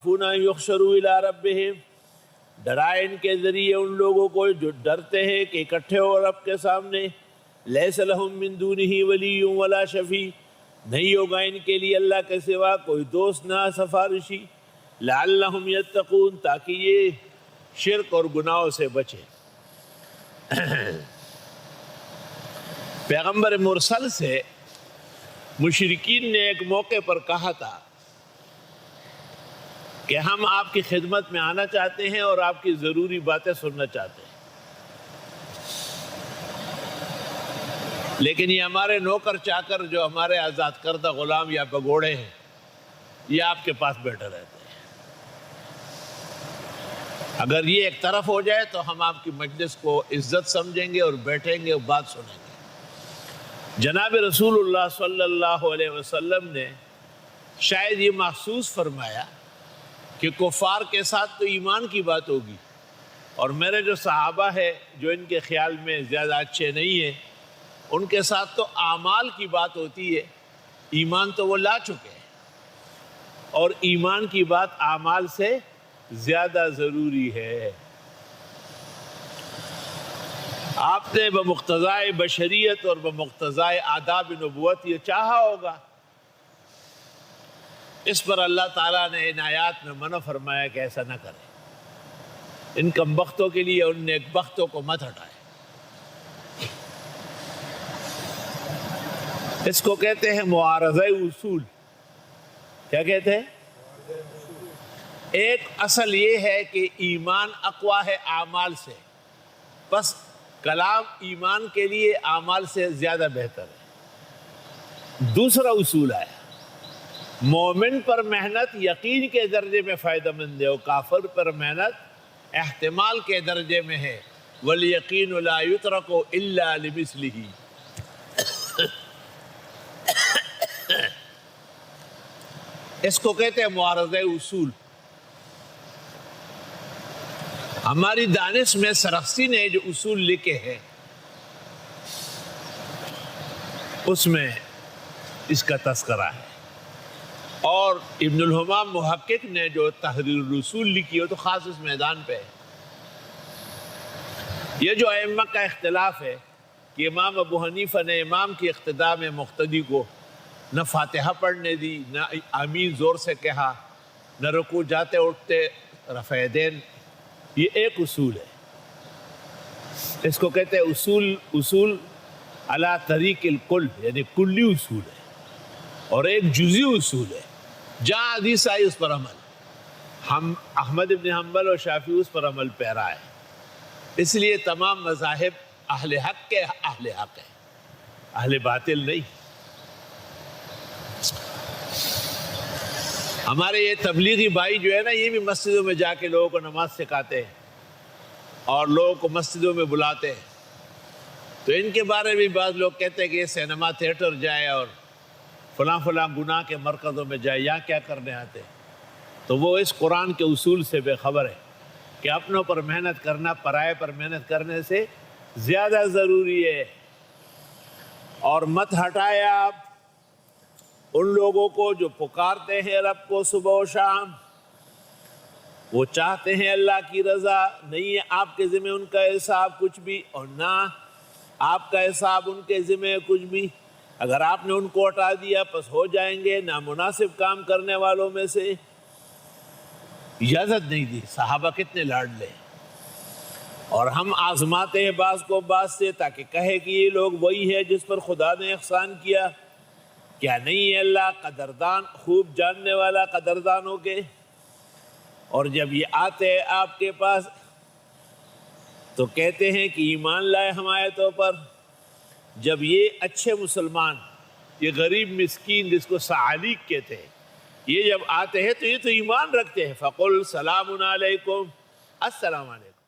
فُنَا يُحْشَرُوا إِلَىٰ رَبِّهِمْ، ڈرائے ان کے ذریعے ان لوگوں کو جو ڈرتے ہیں کہ اکٹھے ہو رب کے سامنے. لَيْسَ لَهُم مِّن دُونِهِ وَلِيٌّ وَلَا شَفِيعٌ، نہیں ہوگا ان کے لیے اللہ کے سوا کوئی دوست نہ سفارشی. لَعَلَّهُمْ يَتَّقُونَ، تاکہ یہ شرک اور گناہوں سے بچے. پیغمبر مرسل سے مشرکین نے ایک موقع پر کہا تھا کہ ہم آپ کی خدمت میں آنا چاہتے ہیں اور آپ کی ضروری باتیں سننا چاہتے ہیں، لیکن یہ ہمارے نوکر چاکر جو ہمارے آزاد کردہ غلام یا بگوڑے ہیں، یہ آپ کے پاس بیٹھے رہتے ہیں. اگر یہ ایک طرف ہو جائے تو ہم آپ کی مجلس کو عزت سمجھیں گے اور بیٹھیں گے اور بات سنیں گے. جناب رسول اللہ صلی اللہ علیہ وسلم نے شاید یہ محسوس فرمایا کہ کفار کے ساتھ تو ایمان کی بات ہوگی، اور میرے جو صحابہ ہے جو ان کے خیال میں زیادہ اچھے نہیں ہیں، ان کے ساتھ تو اعمال کی بات ہوتی ہے. ایمان تو وہ لا چکے ہیں، اور ایمان کی بات اعمال سے زیادہ ضروری ہے. آپ نے بمقتضائے بشریت اور بمقتضائے آداب نبوت یہ چاہا ہوگا. اس پر اللہ تعالیٰ نے ان آیات میں منع فرمایا کہ ایسا نہ کریں. ان کم بختوں کے لیے ان نیک بختوں کو مت ہٹائے. اس کو کہتے ہیں معارضہ اصول. کیا کہتے ہیں؟ ایک اصل یہ ہے کہ ایمان اقویٰ ہے اعمال سے، بس کلام ایمان کے لیے اعمال سے زیادہ بہتر ہے. دوسرا اصول ہے مومن پر محنت یقین کے درجے میں فائدہ مند ہے، اور کافر پر محنت احتمال کے درجے میں ہے. وَالْيَقِينُ لَا يُتْرَكُ إِلَّا لِمِثْلِهِ. اس کو کہتے ہیں معارضہ اصول. ہماری دانش میں سرخسی نے جو اصول لکھے ہیں اس میں اس کا تذکرہ ہے، اور ابن الحمام محقق نے جو تحریر الرسول لکھی ہو تو خاص اس میدان پہ ہے. یہ جو ائمہ کا اختلاف ہے کہ امام ابو حنیفہ نے امام کی اقتداء میں مقتدی کو نہ فاتحہ پڑھنے دی، نہ آمین زور سے کہا، نہ رکوع جاتے اٹھتے رفع یدین، یہ ایک اصول ہے. اس کو کہتے ہیں اصول علی طریق الکل، یعنی کلی اصول ہے، اور ایک جزئی اصول ہے. جہاں حدیث آئی اس پر عمل. ہم احمد بن حنبل اور شافعی اس پر عمل پیرا ہے. اس لیے تمام مذاہب اہل حق کے اہل حق ہیں، اہل باطل نہیں. ہمارے یہ تبلیغی بھائی جو ہے نا، یہ بھی مسجدوں میں جا کے لوگوں کو نماز سکھاتے ہیں اور لوگوں کو مسجدوں میں بلاتے ہیں. تو ان کے بارے میں بعض لوگ کہتے ہیں کہ یہ سینما تھیٹر جائے اور فلاں گناہ کے مرکزوں میں جائے، یہاں کیا کرنے آتے. تو وہ اس قرآن کے اصول سے بے خبر ہے کہ اپنوں پر محنت کرنا پرائے پر محنت کرنے سے زیادہ ضروری ہے. اور مت ہٹائے آپ ان لوگوں کو جو پکارتے ہیں رب کو صبح و شام، وہ چاہتے ہیں اللہ کی رضا. نہیں ہے آپ کے ذمہ ان کا حساب کچھ بھی، اور نہ آپ کا حساب ان کے ذمہ کچھ بھی. اگر آپ نے ان کو ہٹا دیا پس ہو جائیں گے نامناسب کام کرنے والوں میں سے. اجازت نہیں دی. صحابہ کتنے لاڈلے، اور ہم آزماتے ہیں بعض کو بعض سے تاکہ کہے کہ یہ لوگ وہی ہے جس پر خدا نے احسان کیا. کیا نہیں ہے اللہ قدردان، خوب جاننے والا قدردانوں کے. اور جب یہ آتے ہیں آپ کے پاس تو کہتے ہیں کہ ایمان لائے ہم آیتوں پر. جب یہ اچھے مسلمان، یہ غریب مسکین جس کو ثعالب کہتے ہیں، یہ جب آتے ہیں تو یہ تو ایمان رکھتے ہیں. فَقُلْ سَلَامٌ عَلَيْكُمْ، السلام علیکم.